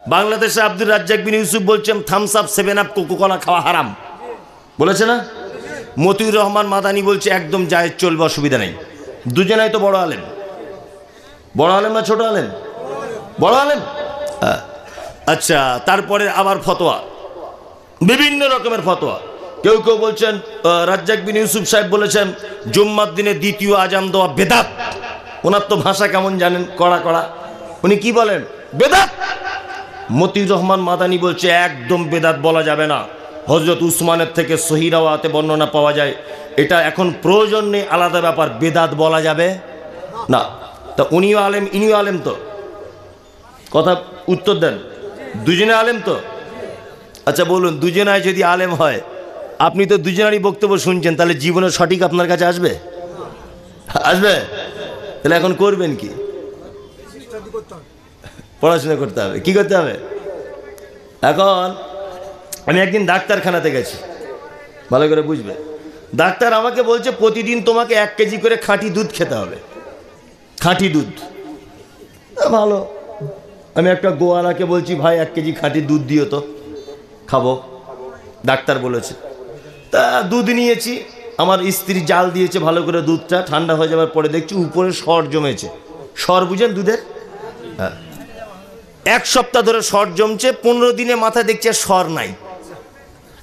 বাংলাদেশে আব্দুর রাজ্জাক বিন ইউসুফ বলছেন Thums up, 7 up, Coca Cola খাওয়া হারাম, বলেছে না? মতিউর রহমান মাদানি বলছে একদম জায়েজ, চলবে, অসুবিধা নেই। দুজনাই তো বড় আলেম। বড় আলেম না ছোট আলেম? বড় আলেম। আচ্ছা, তারপরে আবার ফতোয়া, বিভিন্ন রকমের ফতোয়া। কেউ কেউ বলছেন রাজ্জাক বিন ইউসুফ সাহেব বলেছেন জুম্মার দিনে দ্বিতীয় আজান দেওয়া বেদাত। ওনার তো ভাষা কেমন জানেন, কড়া কড়া। উনি কি বলেন? বেদাত। মতিউর রহমান মাদানি বলছে একদম বেদাত বলা যাবে না, হযরত উসমানের থেকে সহিহ রাওয়াতে বর্ণনা পাওয়া যায়, এটা এখন প্রয়োজন নেই, আলাদা ব্যাপার, বেদাত বলা যাবে না। তা উনিও আলেম, ইনিও আলেম, তো কথা উত্তর দেন, দুজনে আলেম তো? আচ্ছা বলুন, দুজনায় যদি আলেম হয়, আপনি তো দুজনারই বক্তব্য শুনছেন, তাহলে জীবনে সঠিক আপনার কাছে আসবে? আসবে? তাহলে এখন করবেন কি? পড়াশোনা করতে হবে। কি করতে হবে? এখন আমি একদিন ডাক্তারখানাতে গেছি, ভালো করে বুঝবে। ডাক্তার আমাকে বলছে প্রতিদিন তোমাকে 1 কেজি করে খাঁটি দুধ খেতে হবে। খাঁটি দুধ, ভালো। আমি একটা গোয়ালাকে বলছি ভাই 1 কেজি খাঁটি দুধ দিও তো, খাবো, ডাক্তার বলেছে। তা দুধ নিয়েছি, আমার স্ত্রী জাল দিয়েছে ভালো করে, দুধটা ঠান্ডা হয়ে যাওয়ার পরে দেখছি উপরে সর জমেছে। সর বুঝেন দুধের? হ্যাঁ। 1 সপ্তাহ ধরে সর জমছে, 15 দিনে মাথায় দেখছি আর সর নাই।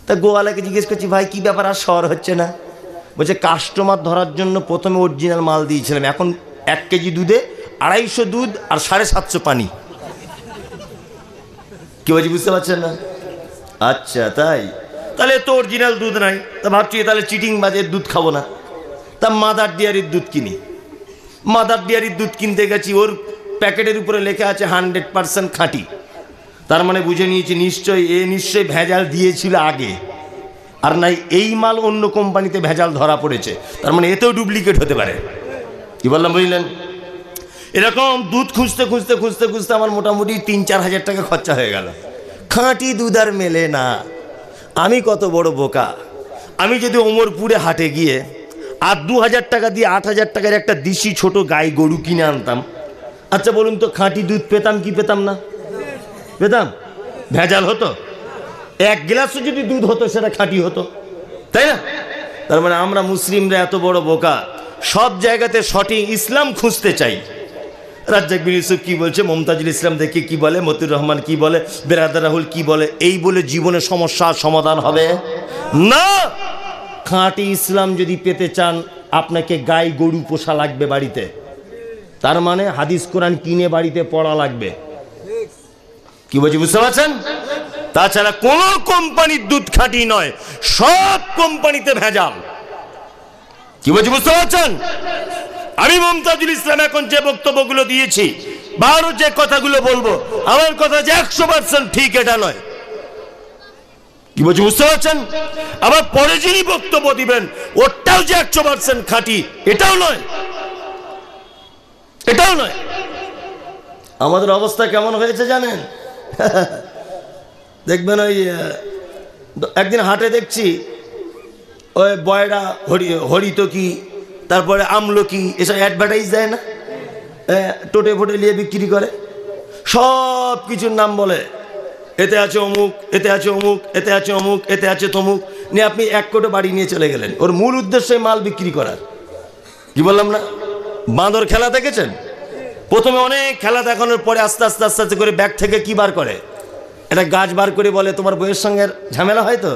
তা গোয়ালাকে জিজ্ঞেস করছি ভাই কি ব্যাপার, আর সর হচ্ছে না? বলছে কাস্টমার ধরার জন্য প্রথমে অরিজিনাল মাল দিয়েছিলাম, এখন 1 কেজি দুধে 250 দুধ আর 750 পানি। কি বলছি বুঝতে পারছেন না? আচ্ছা তাই, তাহলে তো অরিজিনাল দুধ নাই। তা ভাবছি তাহলে চিটিং বাজের দুধ খাবো না। তা মাদার ডেয়ারির দুধ কিনি। মাদার ডেয়ারির দুধ কিনতে গেছি, ওর প্যাকেটের উপরে লেখা আছে 100% খাঁটি। তার মানে বুঝে নিয়েছি নিশ্চয়ই ভেজাল দিয়েছিল আগে, আর নাই এই মাল অন্য কোম্পানিতে ভেজাল ধরা পড়েছে, তার মানে এতেও ডুপ্লিকেট হতে পারে। কি বললাম বুঝলেন? এরকম দুধ খুঁজতে খুঁজতে খুঁজতে খুঁজতে আমার মোটামুটি 3-4 হাজার টাকা খরচা হয়ে গেল। খাঁটি দুধ আর মেলে না। আমি কত বড় বোকা, আমি যদি ওমরপুরে হাটে গিয়ে আর 2000 টাকা দিয়ে 8000 টাকার একটা দেশি ছোট গাই গরু কিনে আনতাম, আচ্ছা বলুন তো খাঁটি দুধ পেতাম কি পেতাম না? পেতাম। ভেজাল হতো। 1 গ্লাসও যদি দুধ হতো সেটা খাঁটি হতো, তাই না? তার মানে আমরা মুসলিমরা এত বড় বোকা, সব জায়গাতে সঠিক ইসলাম খুঁজতে চাই। রাজ্জাক বিন ইউসুফ কি বলছে, মমতাজুল ইসলাম দেখে কি বলে, মতিউর রহমান কি বলে, বেরাদার রাহুল কি বলে, এই বলে জীবনে সমস্যার সমাধান হবে না। খাঁটি ইসলাম যদি পেতে চান আপনাকে গাই গরু পোষা লাগবে বাড়িতে, তার মানে হাদিস কোরআন কিনে বাড়িতে পড়া লাগবে। কি বলছি বুঝতে পারছেন? তাছাড়া কোন কোম্পানির দুধ খাঁটি নয়, সব কোম্পানিতে ভেজাল। কি বলছি বুঝতে পারছেন? আমি মমতাজুল ইসলাম এখন যে বক্তব্যগুলো দিয়েছি বা আরো যে কথাগুলো বলবো, আমার কথা যে 100% ঠিক এটা নয়। কি বলছি বুঝতে পারছেন? আবার পরে যিনি বক্তব্য দিবেন ওটাও যে 100% খাঁটি এটাও নয়, এটাও নয়। আমাদের অবস্থা কেমন হয়েছে জানেন? দেখবেন ওই একদিন হাটে দেখছি ওই বয়রা হরিতকি, তারপরে আমলকি, এসব অ্যাডভার্টাইজ দেয় না, টোটে ফোটে নিয়ে বিক্রি করে, সব কিছুর নাম বলে, এতে আছে অমুক, এতে আছে অমুক, এতে আছে অমুক, এতে আছে তমুক, নিয়ে আপনি 1 কোটি বাড়ি নিয়ে চলে গেলেন। ওর মূল উদ্দেশ্য মাল বিক্রি করার। কি বললাম না? বাঁদর খেলা দেখেছেন? প্রথমে অনেক খেলা দেখানোর পরে আস্তে আস্তে আস্তে আস্তে করে ব্যাগ থেকে কি বার করে, একটা গাছ বার করে বলে তোমার বইয়ের সঙ্গে ঝামেলা হয় তো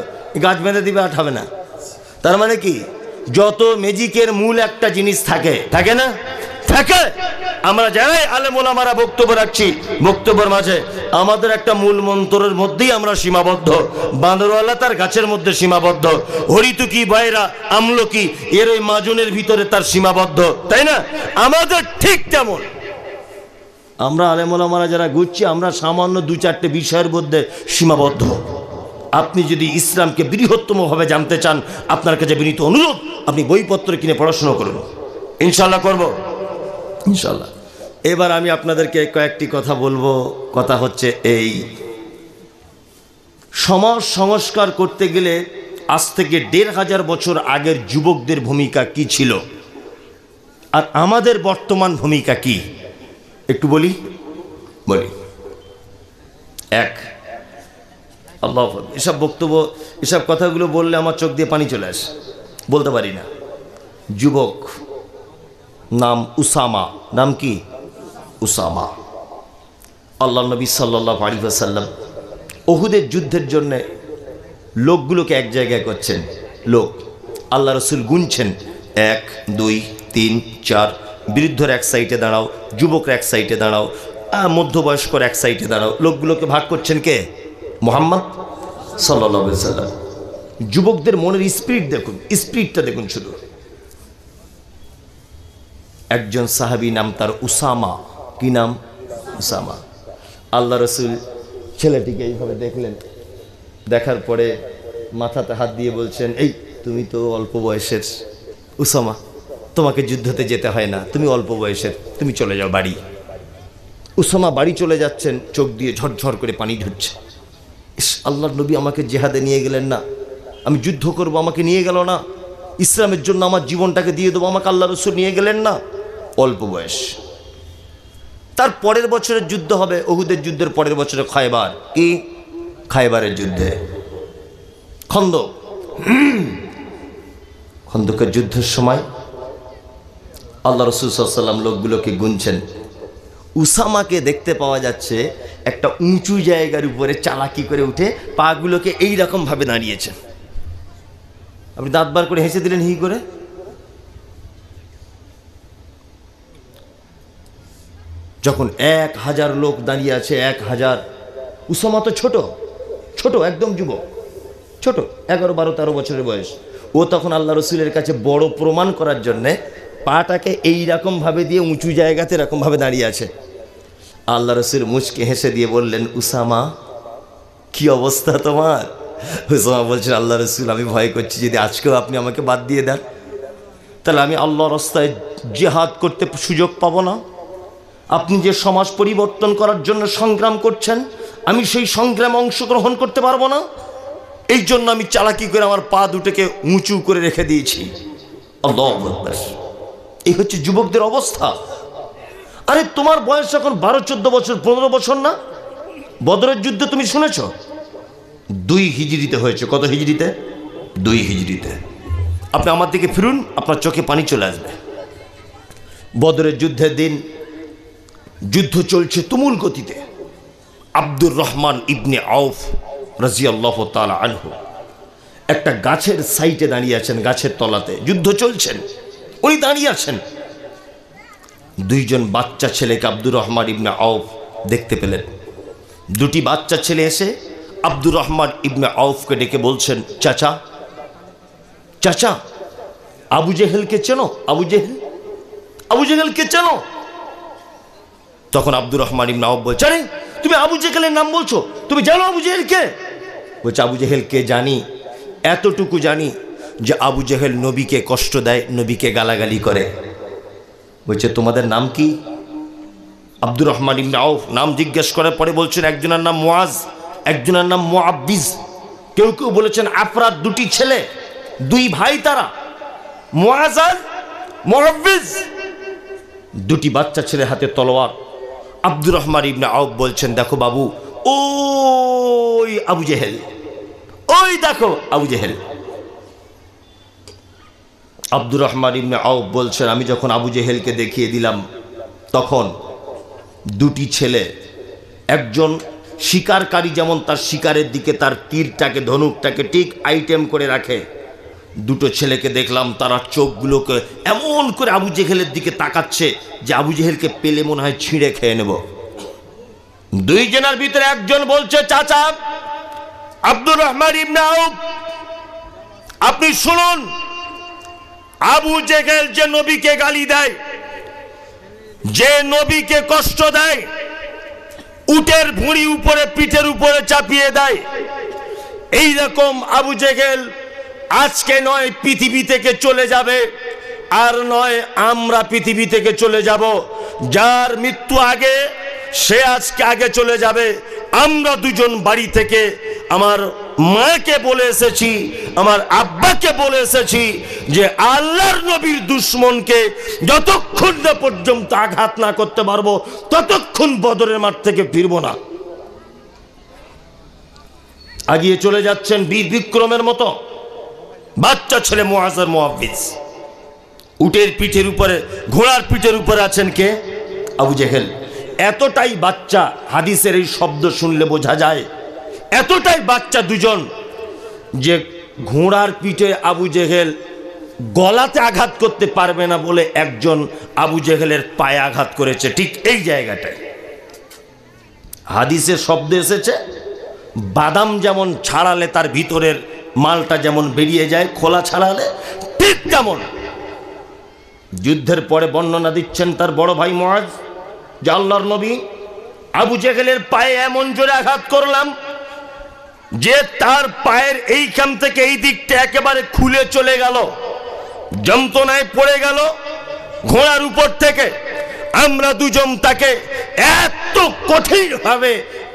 গাছ বেঁধে দিবে, আর হবে না। তার মানে কি, যত ম্যাজিকের মূল একটা জিনিস থাকে, থাকে না? থাকে। আমরা যারাই আলেম ওলামারা বক্তব্য রাখছি, বক্তব্যের মাঝে আমাদের একটা মূল মন্ত্রের মধ্যেই আমরা সীমাবদ্ধ। বাঁদরওয়ালা তার গাছের মধ্যে সীমাবদ্ধ, হরিতুকি বয়রা আমলকি এর ওই মাজনের ভিতরে তার সীমাবদ্ধ, তাই না? আমাদের ঠিক তেমন আমরা আলেম ওলামারা যারা ঘুরছি, আমরা সামান্য 2-4টে বিষয়ের মধ্যে সীমাবদ্ধ। আপনি যদি ইসলামকে বৃহত্তমভাবে জানতে চান, আপনার কাছে বিনীত অনুরোধ, আপনি বইপত্র কিনে পড়াশোনা করুন। ইনশাল্লাহ করব, ইনশাল্লাহ। এবার আমি আপনাদেরকে কয়েকটি কথা বলবো। কথা হচ্ছে এই, সমাজ সংস্কার করতে গেলে আজ থেকে 1500 বছর আগের যুবকদের ভূমিকা কি ছিল আর আমাদের বর্তমান ভূমিকা কি, একটু বলি। এক। আল্লাহ, এসব বক্তব্য, এসব কথাগুলো বললে আমার চোখ দিয়ে পানি চলে আসে, বলতে পারি না। যুবক, নাম উসামা। নাম কি? উসামা। আল্লাহ নবী সাল্লাল্লাহু আলাইহি ওয়াসাল্লাম উহুদের যুদ্ধের জন্য লোকগুলোকে এক জায়গায় করছেন। লোক আল্লাহ রসুল গুনছেন, 1 2 3 4। বৃদ্ধর এক সাইডে দাঁড়াও, যুবকরা এক সাইডে দাঁড়াও, মধ্যবয়স্কর এক সাইডে দাঁড়াও। লোকগুলোকে ভাগ করছেন কে? মুহাম্মদ সাল্লাল্লাহু আলাইহি ওয়াসাল্লাম। যুবকদের মনের স্পিরিট দেখুন, স্পিরিটটা দেখুন শুধু। একজন সাহাবী, নাম তার উসামা। কি নাম? উসামা। আল্লাহ রসুল ছেলেটিকে এইভাবে দেখলেন, দেখার পরে মাথাতে হাত দিয়ে বলছেন, এই তুমি তো অল্প বয়সের উসামা, তোমাকে যুদ্ধতে যেতে হয় না, তুমি অল্প বয়সের, তুমি চলে যাও বাড়ি। উসামা বাড়ি চলে যাচ্ছেন, চোখ দিয়ে ঝরঝর করে পানি ঝরছে। আল্লাহর নবী আমাকে জেহাদে নিয়ে গেলেন না, আমি যুদ্ধ করব, আমাকে নিয়ে গেল না, ইসলামের জন্য আমার জীবনটাকে দিয়ে দেবো, আমাকে আল্লাহ রসুল নিয়ে গেলেন না। অল্প বয়স। তার পরের বছরের যুদ্ধ হবে, উহুদের যুদ্ধের পরের বছরে খায়বার। কি? খায়বারের যুদ্ধে, খন্দক। খন্দকের যুদ্ধের সময় আল্লাহ রসুল সাল্লাল্লাহু আলাইহি ওয়াসাল্লাম লোকগুলোকে গুনছেন। উসামাকে দেখতে পাওয়া যাচ্ছে একটা উঁচু জায়গার উপরে চালাকি করে উঠে পাগুলোকে এইরকম ভাবে দাঁড়িয়েছেন। আপনি দাঁত বার করে হেসে দিলেন হি করে। যখন 1000 লোক দাঁড়িয়ে আছে, 1000। উসামা তো ছোট ছোট, একদম যুবক, ছোট, 11 12 13 বছরের বয়স। ও তখন আল্লাহ রসুলের কাছে বড় প্রমাণ করার জন্যে পাটাকে এইরকম ভাবে দিয়ে উঁচু জায়গাতে এরকম ভাবে দাঁড়িয়ে আছে। আল্লাহ রসুল মুচকে হেসে দিয়ে বললেন, উসামা কি অবস্থা তোমার? উসামা বলছেন, আল্লাহ রসুল আমি ভয় করছি যদি আজকেও আপনি আমাকে বাদ দিয়ে দেন, তাহলে আমি আল্লাহর রাস্তায় জিহাদ করতে সুযোগ পাবো না। আপনি যে সমাজ পরিবর্তন করার জন্য সংগ্রাম করছেন, আমি সেই সংগ্রামে অংশগ্রহণ করতে পারবো না। এই জন্য আমি চালাকি করে আমার পা দুটোকে উঁচু করে রেখে দিয়েছি। আল্লাহু আকবার। এই হচ্ছে যুবকদের অবস্থা। আরে তোমার বয়স এখন 12 14 বছর, 15 বছর না? বদরের যুদ্ধ তুমি শুনেছ? 2 হিজরিতে হয়েছে। কত হিজরিতে? 2 হিজরিতে। আপনি আমার দিকে ফিরুন, আপনার চোখে পানি চলে আসবে। বদরের যুদ্ধের দিন যুদ্ধ চলছে তুমুল গতিতে। আব্দুর রহমান ইবনে আউফ রাদিয়াল্লাহু তাআলা আনহু একটা গাছের সাইডে দাঁড়িয়ে আছেন, গাছের তলাতে যুদ্ধ চলছেন, উনি দাঁড়িয়ে আছেন। 2জন বাচ্চা ছেলেকে আব্দুর রহমান ইবনে আউফ দেখতে পেলেন। 2টি বাচ্চা ছেলে এসে আব্দুর রহমান ইবনে আউফকে ডেকে বলছেন, চাচা, চাচা, আবু জেহেলকে চেনো? আবু জেহেল, আবু জেহেলকে চেনো? তখন আব্দুর রহমান ইবনে আউফ বলছে, আরে তুমি আবু জেহেলের নাম বলছো, তুমি জানো আবু জেহেলকে? বলছে, আবু জেহেলকে জানি, এতটুকু জানি যে আবু জেহেল নবীকে কষ্ট দেয়, নবীকে গালাগালি করে। বলছে, তোমাদের নাম কি? আব্দুর রহমান ইবনে আউফ নাম জিজ্ঞেস করার পরে বলছেন, একজনের নাম মুআজ, একজনের নাম মুআব্বিজ। কেউ কেউ বলেছেন আফরাদ, 2টি ছেলে, 2 ভাই তারা, মুআজ আর মুআব্বিজ। 2টি বাচ্চা ছেলে হাতে তলোয়ার। আব্দুর রহমান ইবনে আউফ বলছেন, দেখো বাবু, ওই আবু জেহেল, ওই দেখো আবু জেহেল। আব্দুর রহমান ইবনে আউফ বলছেন, আমি যখন আবু জেহেলকে দেখিয়ে দিলাম, তখন 2টি ছেলে, একজন শিকারকারী যেমন তার শিকারের দিকে তার তীরটাকে, ধনুকটাকে ঠিক আইটেম করে রাখে, 2টো ছেলেকে দেখলাম তারা চোখগুলোকে এমন করে আবু জেহেলের দিকে তাকাচ্ছে যে আবু জেহেলকে পেলে মনে হয় ছিঁড়ে খেয়ে নেব। 2 জনের ভিতরে একজন বলছে, চাচা আব্দুর রহমান ইবনে আউফ, আপনি শুনুন, আবু জেহেল যে নবীকে গালি দেয়, যে নবীকে কষ্ট দেয়, উটের ভুঁড়ি উপরে পিঠের উপরে চাপিয়ে দেয়, এই রকম আবু জেহেল আজকে নয় পৃথিবী থেকে চলে যাবে, আর নয় আমরা পৃথিবী থেকে চলে যাব। যার মৃত্যু আগে সে আজকে আগে চলে যাবে। আমরা 2জন বাড়ি থেকে আমার মাকে বলে এসেছি, আমার আব্বাকে বলে এসেছি যে আল্লাহর নবীর দুশমনকে যতক্ষণ না পর্যন্ত আঘাত না করতে পারবো, ততক্ষণ বদরের মাঠ থেকে ফিরবো না। আগিয়ে চলে যাচ্ছেন বীর বিক্রমের মতো। বাচ্চা ছেলে মুআয আর মুআওয়িজ, উটের পিঠের উপরে, ঘোড়ার পিঠের উপরে আছেন কে? আবু জেহেল। এতটাই বাচ্চা, হাদিসের এই শব্দ শুনলে বোঝা যায় এতটাই বাচ্চা দুজন, যে ঘোড়ার পিঠে আবু জেহেল গলাতে আঘাত করতে পারবে না বলে একজন আবু জেহেলের পায়ে আঘাত করেছে, ঠিক এই জায়গাটায়। হাদিসে শব্দ এসেছে, বাদাম যেমন ছাড়ালে তার ভিতরের মালটা যেমন বেরিয়ে যায় খোলা ছাড়ালে, ঠিক তেমন যুদ্ধের পরে বর্ণনা দিচ্ছেন তার বড় ভাই মুআয যে আল্লাহর নবী, আবু জেহেলের পায়ে এমন জোরে আঘাত করলাম যে তার পায়ের এইখান থেকে এই দিকটা একেবারে খুলে চলে গেল, যন্ত্রণায় পড়ে গেল ঘোড়ার উপর থেকে। আমরা দুজন তাকে এত কঠিনভাবে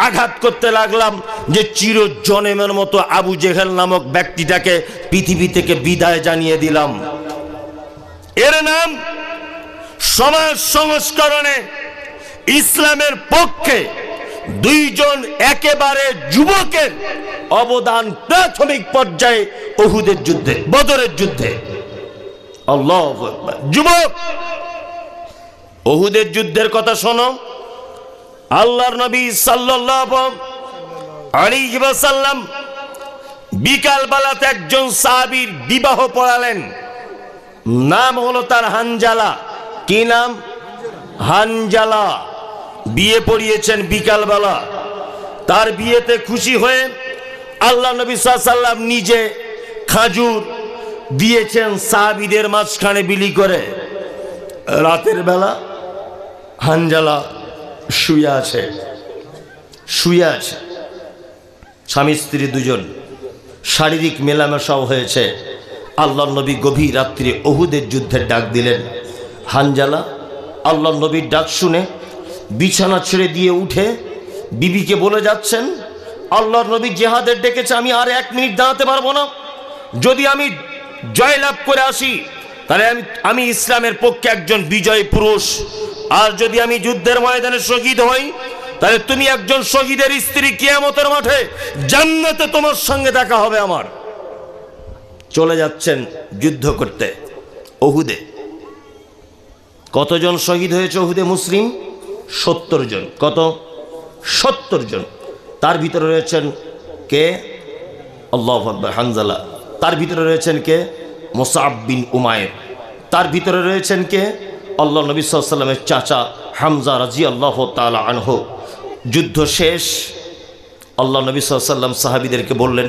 আঘাত করতে লাগলাম যে চিরজন্মের মতো আবু জেহেল নামক ব্যক্তিটাকে পৃথিবী থেকে বিদায় জানিয়ে দিলাম। এর নাম সমাজ সংস্করণে ইসলামের পক্ষে দুইজন একেবারে যুবকের অবদান প্রাথমিক পর্যায়ে উহুদের যুদ্ধে, বদরের যুদ্ধে। আল্লাহু আকবার। যুবক, উহুদের যুদ্ধের কথা শোনো। আল্লাহর নবী সাল্লাল্লাহু আলাইহি ওয়াসাল্লাম বিকাল বেলাতে একজন সাহাবীর বিবাহ পড়ালেন। নাম হলো তার হানজালা। কি নাম? হানজালা। বিয়ে পড়িয়েছেন বিকালবেলা। তার বিয়েতে খুশি হয়ে আল্লাহ নবী সাল্লাল্লাহু আলাইহি ওয়াসাল্লাম নিজে খাজুর দিয়েছেন সাহাবীদের মাঝখানে বিলি করে। রাতের বেলা হানজালা শুয়ে আছে, স্বামী স্ত্রী দুজন, শারীরিক মেলামেশাও হয়েছে। আল্লাহর নবী গভীর রাত্রে উহুদের যুদ্ধের ডাক দিলেন। হানজালা আল্লাহর নবীর ডাক শুনে বিছানা ছেড়ে দিয়ে উঠে বিবিকে বলে যাচ্ছেন, আল্লাহর নবী জিহাদের ডেকেছে, আমি আর 1 মিনিট দাঁড়াতে পারবো না। যদি আমি জয়লাভ করে আসি তাহলে আমি ইসলামের পক্ষে একজন বিজয়ী পুরুষ, আর যদি আমি যুদ্ধের ময়দানে শহীদ হই তাহলে তুমি একজন শহীদের স্ত্রী, কিয়ামতের মাঠে জান্নাতে তোমার সঙ্গে দেখা হবে আমার। চলে যাচ্ছেন যুদ্ধ করতে উহুদে। কতজন শহীদ হয়েছে উহুদে? মুসলিম 70 জন। কত? 70 জন। তার ভিতরে রয়েছেন কে? আল্লাহু আকবার, হানজালা। তার ভিতরে রয়েছেন কে? মুসআব বিন উমাইর। তার ভিতরে রয়েছেন কে? আল্লাহ নবী সাল্লাল্লাহু আলাইহি ওয়াসাল্লামের চাচা হামজা রাদিয়াল্লাহু তাআলা আনহু। যুদ্ধ শেষ। আল্লাহ নবী সাল্লাল্লাহু আলাইহি ওয়াসাল্লাম সাহাবীদেরকে বললেন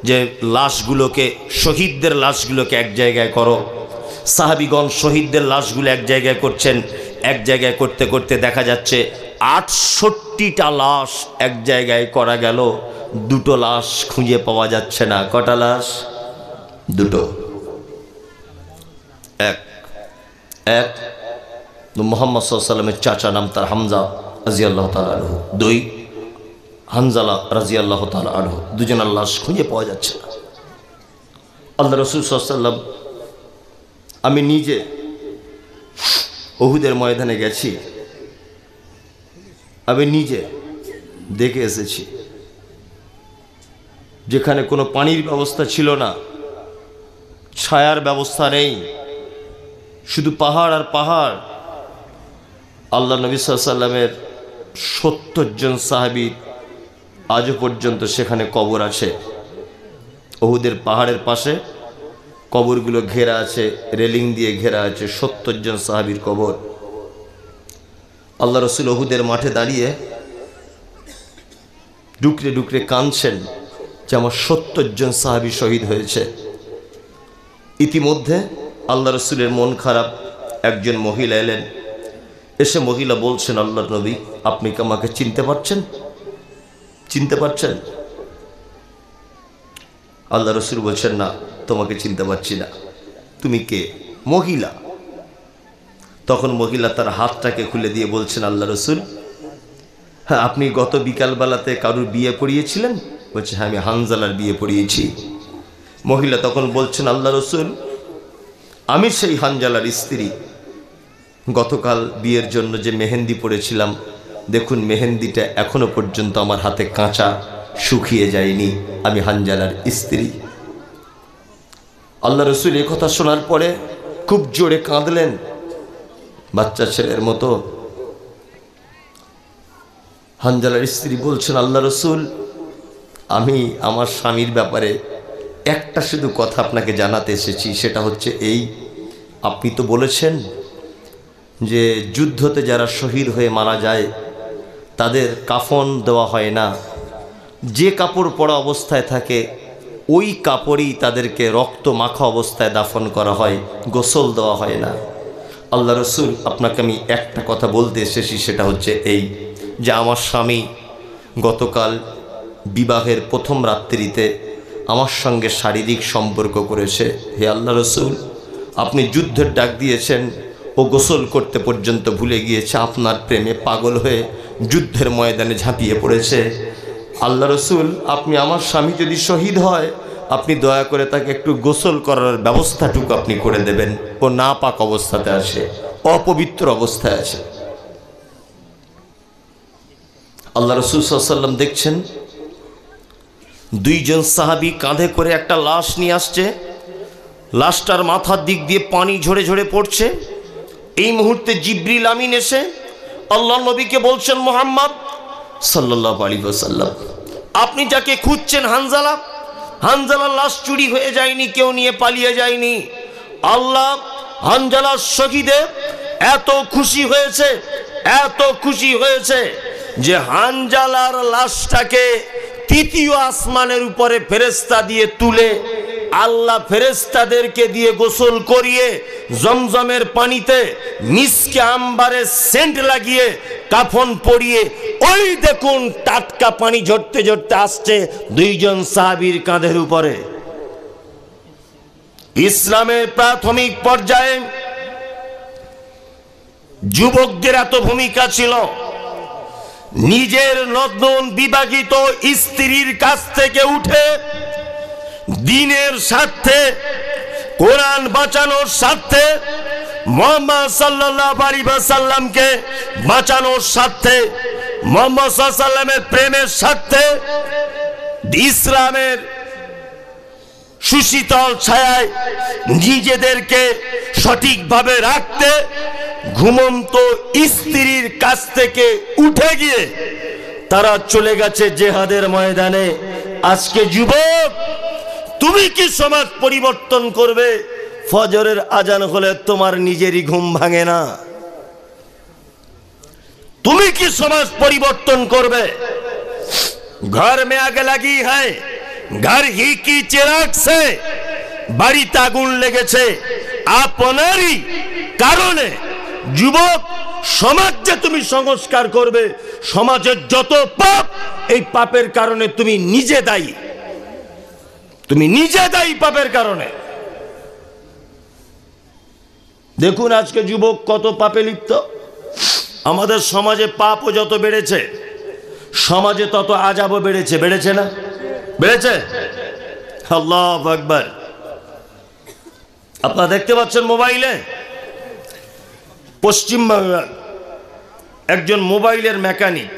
যে লাশগুলোকে, শহীদদের লাশগুলোকে এক জায়গায় করো। সাহাবীগণ শহীদদের লাশগুলো এক জায়গায় করছেন। এক জায়গায় করতে করতে দেখা যাচ্ছে 68টা লাশ এক জায়গায় করা গেল, 2টো লাশ খুঁজে পাওয়া যাচ্ছে না। কটা লাশ? 2টো। এক মুহাম্মদ সাল্লাল্লাহু আলাইহি ওয়াসাল্লামের চাচা, নাম তার হামজা রাদিয়াল্লাহু তাআলা আনহু। 2 হানজালা রাদিয়াল্লাহু তাআলা আনহু। দুজনের লাশ খুঁজে পাওয়া যাচ্ছে না। আল্লাহ রাসূল সাল্লাল্লাহু আলাইহি ওয়াসাল্লাম, আমি নিজে উহুদের ময়দানে গেছি, আমি নিজে দেখে এসেছি যেখানে কোনো পানির ব্যবস্থা ছিল না, ছায়ার ব্যবস্থা নেই, শুধু পাহাড় আর পাহাড়। আল্লাহ নবী সাল্লাল্লাহু আলাইহি ওয়াসাল্লামের 70 জন সাহাবী আজও পর্যন্ত সেখানে কবর আছে। উহুদের পাহাড়ের পাশে কবরগুলো ঘেরা আছে, রেলিং দিয়ে ঘেরা আছে, 70 জন সাহাবীর কবর। আল্লাহ রসুল উহুদের মাঠে দাঁড়িয়ে ডুকরে ডুকরে কাঁদছেন যে আমার 70 জন সাহাবী শহীদ হয়েছে। ইতিমধ্যে আল্লাহ রসুলের মন খারাপ। একজন মহিলা এলেন, এসে মহিলা বলছেন, আল্লাহর নবী, আপনি কি আমাকে চিনতে পারছেন? চিনতে পারছেন? আল্লাহ রসুল বলছেন, না, তোমাকে চিনতে পারছি না। তুমি কে? মহিলা। তখন মহিলা তার হাতটাকে খুলে দিয়ে বলছেন, আল্লাহ রসুল, হ্যাঁ, আপনি গত বিকালবেলাতে কারুর বিয়ে পড়িয়েছিলেন? বলছে, হ্যাঁ, আমি হানজালার বিয়ে পড়িয়েছি। মহিলা তখন বলছেন, আল্লাহ রসুল, আমি সেই হানজালার স্ত্রী। গতকাল বিয়ের জন্য যে মেহেন্দি পড়েছিলাম, দেখুন মেহেন্দিটা এখনো পর্যন্ত আমার হাতে কাঁচা, শুকিয়ে যায়নি, আমি হানজালার স্ত্রী। আল্লাহ রসুল এই কথা শোনার পরে খুব জোরে কাঁদলেন, বাচ্চা ছেলের মতো। হানজালার স্ত্রী বলছেন, আল্লাহ রসুল, আমি আমার স্বামীর ব্যাপারে একটা শুধু কথা আপনাকে জানাতে এসেছি, সেটা হচ্ছে এই, আপনি তো বলেছেন যে যুদ্ধতে যারা শহীদ হয়ে মারা যায় তাদের কাফন দেওয়া হয় না, যে কাপড় পরা অবস্থায় থাকে ওই কাপড়ই তাদেরকে রক্ত মাখা অবস্থায় দাফন করা হয়, গোসল দেওয়া হয় না। আল্লাহ রসুল, আপনাকে আমি একটা কথা বলতে এসেছি, সেটা হচ্ছে এই যে আমার স্বামী গতকাল বিবাহের প্রথম রাত্রিতে আমার সঙ্গে শারীরিক সম্পর্ক করেছে। হে আল্লাহ রসুল, আপনি যুদ্ধের ডাক দিয়েছেন, ও গোসল করতে পর্যন্ত ভুলে গিয়েছে, আপনার প্রেমে পাগল হয়ে যুদ্ধের ময়দানে ঝাঁপিয়ে পড়েছে। আল্লাহ রসুল, আপনি আমার স্বামী যদি শহীদ হয়, আপনি দয়া করে তাকে একটু গোসল করার ব্যবস্থাটুকু আপনি করে দেবেন। ও না পাক অবস্থাতে আছে, অপবিত্র অবস্থায় আছে। আল্লাহ রসুল সাল্লাল্লাহু আলাইহি ওয়াসাল্লাম দেখছেন দুইজন সাহাবী কাঁধে করে একটা লাশ নিয়ে আসছে, লাশটার মাথার দিক দিয়ে পানি ঝরে ঝরে পড়ছে। এই মুহূর্তে জিবরিল আমিন এসে আল্লাহ নবীকে বলছেন, মুহাম্মদ সাল্লাল্লাহু আলাইহি ওয়াসাল্লাম, আপনি যাকে খুঁজছেন হানজালা, হানজালার লাশ চুরি হয়ে যায়নি, কেউ নিয়ে পালিয়ে যায়নি। আল্লাহ হানজালার শহীদে এত খুশি হয়েছে, এত খুশি হয়েছে যে হানজালার লাশটাকে তৃতীয় আসমানের উপরে ফেরেশতা দিয়ে তুলে আল্লাহ ফেরেশতাদেরকে দিয়ে গোসল করিয়ে জমজমের পানিতে মিসকে আম্বারের সেন্ট লাগিয়ে কাফন পরিয়ে ওই দেখুন টাটকা পানি ঝরতে ঝরতে আসছে দুইজন সাহাবীর কাঁধের উপরে। ইসলামের প্রাথমিক পর্যায়ে যুবকদের এত ভূমিকা ছিল, নিজের নতুন বিবাহিত স্ত্রীর কাছ থেকে উঠে দ্বীনের স্বার্থে, কোরআন বাঁচানোর স্বার্থে, মুহাম্মদ সাল্লাল্লাহু আলাইহি ওয়াসাল্লামকে বাঁচানোর স্বার্থে, মুহাম্মদ সাল্লাল্লাহু আলাইহি ওয়াসাল্লামের প্রেমের স্বার্থে, ইসলামের সুশীতল ছায়ায় নিজেদেরকে সঠিকভাবে রাখতে ঘুমন্ত স্ত্রীর কাছ থেকে উঠে গিয়ে তারা চলে গেছে জিহাদের ময়দানে। আজকে যুবক, তুমি কি সমাজ পরিবর্তন করবে? ফজরের আজান হলে তোমার নিজেরই ঘুম ভাঙে না। তুমি কি সমাজ পরিবর্তন করবে? ঘর মে আগ লাগি হ্যায়, ঘর হি কি চিরাগ সে, বাড়িতে আগুন লেগেছে আপনারই কারণে। যুবক, সমাজ যে তুমি সংস্কার করবে, সমাজের যত পাপ, এই পাপের কারণে তুমি নিজে দায়ী, তুমি নিজে দায়ী পাপের কারণে। দেখুন আজকে যুবক কত পাপে লিপ্ত। আমাদের সমাজে পাপও যত বেড়েছে, সমাজে তত আযাবও বেড়েছে। বেড়েছে না? বেড়েছে। আল্লাহু আকবার। আপনারা দেখতে পাচ্ছেন মোবাইলে, পশ্চিমবাংলার একজন মোবাইলের মেকানিক,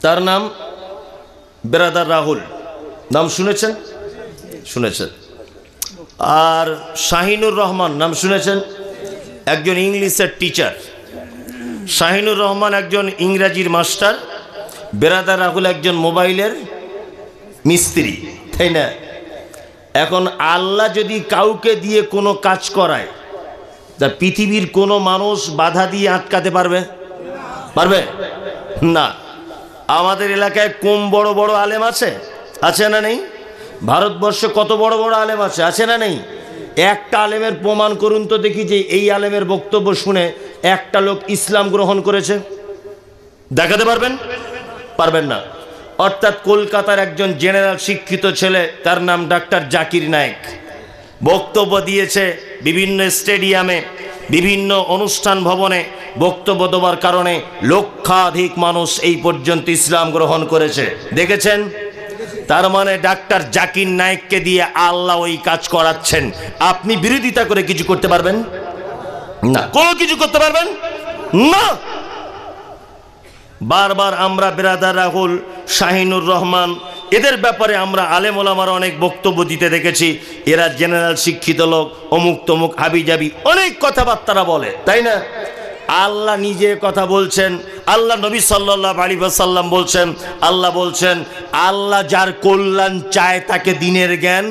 তার নাম ব্রাদার রাহুল, নাম শুনেছেন? শুনেছেন। আর শাহিনুর রহমান নাম শুনেছেন? একজন ইংলিশের টিচার। শাহিনুর রহমান একজন ইংরাজির মাস্টার, ব্রাদার রাহুল একজন মোবাইলের মিস্ত্রি, তাই না? এখন আল্লাহ যদি কাউকে দিয়ে কোনো কাজ করায়, তা পৃথিবীর কোনো মানুষ বাধা দিয়ে আটকাতে পারবে? পারবে না। আমাদের এলাকায় কম বড় বড় আলেম আছে? আছে না নেই? ভারতবর্ষে কত বড় বড় আলেম আছে? আছে না নেই? একটা আলেমের প্রমাণ করুন তো দেখি যে এই আলেমের বক্তব্য শুনে একটা লোক ইসলাম গ্রহণ করেছে। দেখাতে পারবেন? পারবেন না। অর্থাৎ কলকাতার একজন জেনারেল শিক্ষিত ছেলে, তার নাম ডাক্তার জাকির নায়েক, বক্তব্য দিয়েছে বিভিন্ন স্টেডিয়ামে, বিভিন্ন অনুষ্ঠান ভবনে বক্তব্য দেওয়ার কারণে লক্ষাধিক মানুষ এই পর্যন্ত ইসলাম গ্রহণ করেছে। দেখেছেন? তার মানে ডাক্তার জাকির নায়েককে দিয়ে আল্লাহ ওই কাজ করাচ্ছেন। আপনি বিরোধিতা করে কিছু করতে পারবেন না? কোনো কিছু করতে পারবেন না। বারবার আমরা ব্রাদার রাহুল শাহিনুর রহমান, এদের ব্যাপারে আমরা আলেম ওলামারা অনেক বক্তব্য দিতে দেখেছি। এরা জেনারেল শিক্ষিত লোক, অমুক তমুক হাবিজাবি অনেক কথাবার্তারা বলে, তাই না? আল্লাহ নিজে কথা বলছেন, আল্লাহ নবী সাল্লাল্লাহু আলাইহি ওয়াসাল্লাম বলছেন, আল্লাহ বলছেন আল্লাহ যার কল্যাণ চায় তাকে দ্বীনের জ্ঞান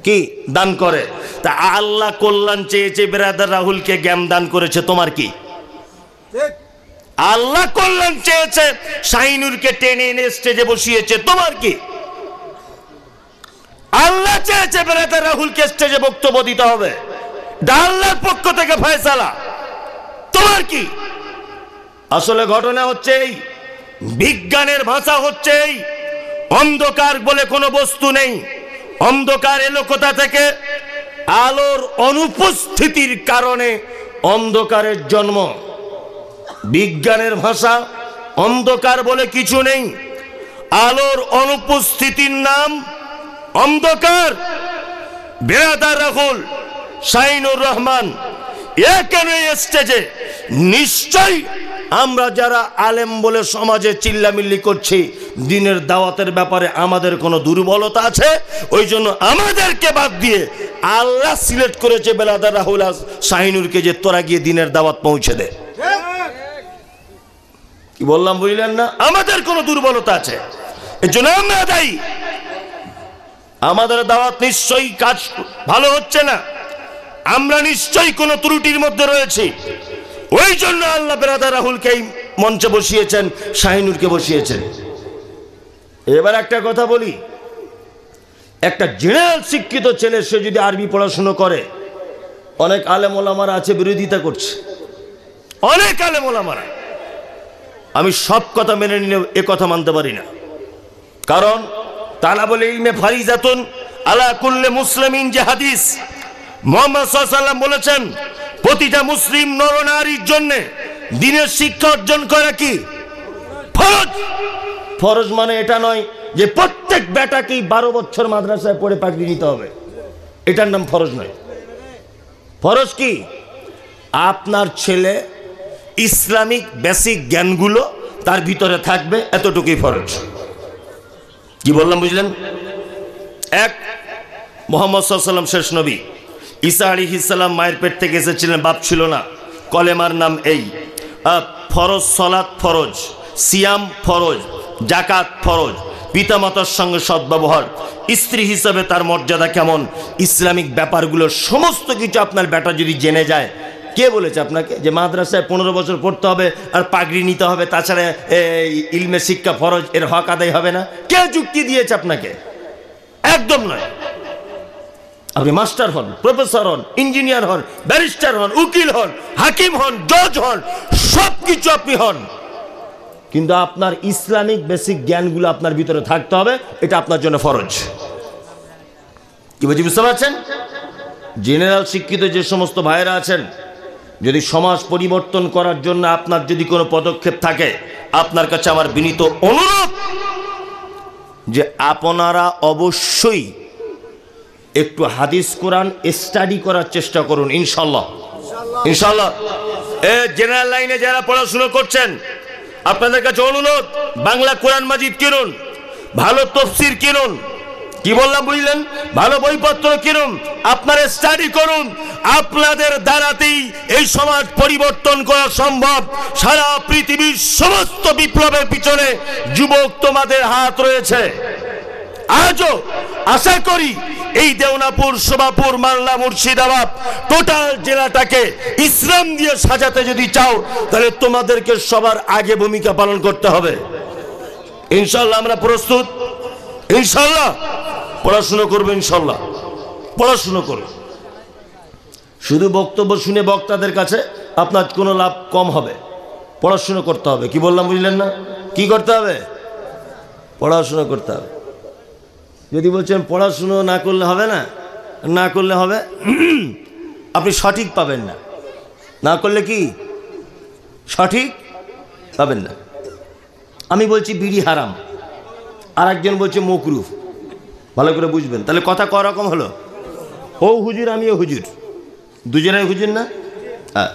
কি দান করে। তা আল্লাহ কল্যাণ চেয়েছে ব্রাদার রাহুলকে জ্ঞান দান করেছে, তোমার কি? আল্লাহ কল্যাণ চেয়েছে শাহিনুরকে টেনে এনে স্টেজে বসিয়েছে, তোমার কি? আল্লাহ চেয়েছে ব্রাদার রাহুলকে স্টেজে বক্তব্য দিতে হবে, আল্লাহর পক্ষ থেকে ফয়সালা, তোমার কি? আসলে ঘটনা হচ্ছে এই, বিজ্ঞানের ভাষা হচ্ছে এই, অন্ধকার বলে কোনো বস্তু নেই। অন্ধকার এলো কোথা থেকে? আলোর অনুপস্থিতির কারণে অন্ধকারের জন্ম। বিজ্ঞানের ভাষা, অন্ধকার বলে কিছু নেই, আলোর অনুপস্থিতির নাম অন্ধকার। ব্রাদার রাহুল, শাহিনুর রহমান এখানে স্টেজে নিশ্চয়ই আমরা যারা আলেম বলে সমাজে চিল্লামিল্লি করছি, দ্বীনের দাওয়াতের ব্যাপারে আমাদের কোনো দুর্বলতা আছে, ওই জন্য আমাদেরকে বাদ দিয়ে আল্লাহ সিলেক্ট করেছে ব্রাদার রাহুল আর শাহিনুরকে যে তোরা গিয়ে দ্বীনের দাওয়াত পৌঁছে দে। কি বললাম বুঝলেন না? আমাদের কোনো দুর্বলতা আছে, এর জন্য আমরা দায়ী। আমাদের দাওয়াত নিশ্চয়ই কাজ ভালো হচ্ছে না, আমরা নিশ্চয়ই কোনো ত্রুটির মধ্যে রয়েছি, ওই জন্য আল্লাহ ব্রাদার রাহুলকে এই মঞ্চে বসিয়েছেন, শাহিনুরকে বসিয়েছেন। এবার একটা কথা বলি, একটা জেনারেল শিক্ষিত ছেলে সে যদি আরবি পড়াশুনো করে, অনেক আলেম ওলামারা আছে বিরোধিতা করছে, অনেক আলেম ওলামারা। আমি সব কথা মেনে নিলেও এ কথা মানতে পারি না, কারণ তালাবুল ইলমে ফারিজাতুন আলা কুল্লি মুসলিমিন, যে হাদিস মুহাম্মদ সাল্লাল্লাহু আলাইহি ওয়াসাল্লাম বলেছেন, প্রতিটা মুসলিম নরনারীর জন্য দ্বীনের শিক্ষা অর্জন করা কি ফরজ। ফরজ মানে এটা নয় যে প্রত্যেক বেটাকেই 12 বছর মাদ্রাসায় পড়ে পাগড়ি নিতে হবে, এটার নাম ফরজ নয়। ফরজ কি? আপনার ছেলে ইসলামিক বেসিক জ্ঞানগুলো তার ভিতরে থাকবে, এতটুকুই ফরজ। কি বললাম বুঝলেন? এক, মুহাম্মদ সাল্লাল্লাহু আলাইহি ওয়াসাল্লাম শেষ নবী, ঈসা আলাইহিস সালাম মায়ের পেট থেকে এসেছিলেন, বাপ ছিল না, কলেমার নাম এই। ফরজ সালাত ফরজ, সিয়াম ফরজ, জাকাত ফরজ, পিতামাতার সঙ্গে সদ্ব্যবহার, স্ত্রী হিসাবে তার মর্যাদা কেমন, ইসলামিক ব্যাপারগুলো সমস্ত কিছু আপনার বেটা যদি জেনে যায়। কে বলেছে আপনাকে যে মাদ্রাসায় 15 বছর পড়তে হবে আর পাগড়ি নিতে হবে, তাছাড়া ইলমে শিক্ষা ফরজ, এর হক আদায় হবে না? কে যুক্তি দিয়েছে আপনাকে? একদম নয়। আপনি মাস্টার হন, প্রফেসর হন, ইঞ্জিনিয়ার হন, ব্যারিস্টার হন, উকিল হন, হাকিম হন, জজ হন, সব কিছু আপনি হন, কিন্তু আপনার ইসলামিক বেসিক জ্ঞানগুলো আপনার ভিতরে থাকতে হবে, এটা আপনার জন্য ফরজ। কি বলছি বুঝতে পারছেন? জেনারেল শিক্ষিত যে সমস্ত ভাইয়েরা আছেন, যদি সমাজ পরিবর্তন করার জন্য আপনার যদি কোনো পদক্ষেপ থাকে, আপনার কাছে আমার বিনীত অনুরোধ যে আপনারা অবশ্যই একটু হাদিস কোরআন স্টাডি করার চেষ্টা করুন, ইনশাল্লাহ। ইনশাল্লাহ জেনারেল লাইনে যারা পড়াশোনা করছেন, আপনাদের কাছে অনুরোধ, বাংলা কোরআন মাজিদ কিনুন, ভালো তফসির কিনুন, কি বললাম বুঝলেন, ভালো বইপত্র কিনুন, আপনারা স্টাডি করুন। আপনাদের দ্বারাতেই এই সমাজ পরিবর্তন করা সম্ভব। সারা পৃথিবীর সমস্ত বিপ্লবের পিছনে যুবক তোমাদের হাত রয়েছে। আজও আশা করি এই দেওনাপুর, শোভাপুর, মালদা, মুর্শিদাবাদ টোটাল জেলাটাকে ইসলাম দিয়ে সাজাতে যদি চাও, তাহলে তোমাদেরকে সবার আগে ভূমিকা পালন করতে হবে। ইনশাল্লাহ আমরা প্রস্তুত, ইনশাল্লাহ পড়াশুনো করবো, ইনশাল্লাহ পড়াশুনো করবো। শুধু বক্তব্য শুনে বক্তাদের কাছে আপনার কোনো লাভ কম হবে, পড়াশুনো করতে হবে। কি বললাম বুঝলেন না? কি করতে হবে? পড়াশুনো করতে হবে। যদি বলছেন পড়াশুনো না করলে হবে না, না করলে হবে, আপনি সঠিক পাবেন না। না করলে কি সঠিক পাবেন না। আমি বলছি বিড়ি হারাম, আর একজন বলছে মকরুহ, ভালো করে বুঝবেন। তাহলে কথা ক রকম হলো? ও হুজুর, আমিও হুজুর, দুজনের হুজুর না? হ্যাঁ।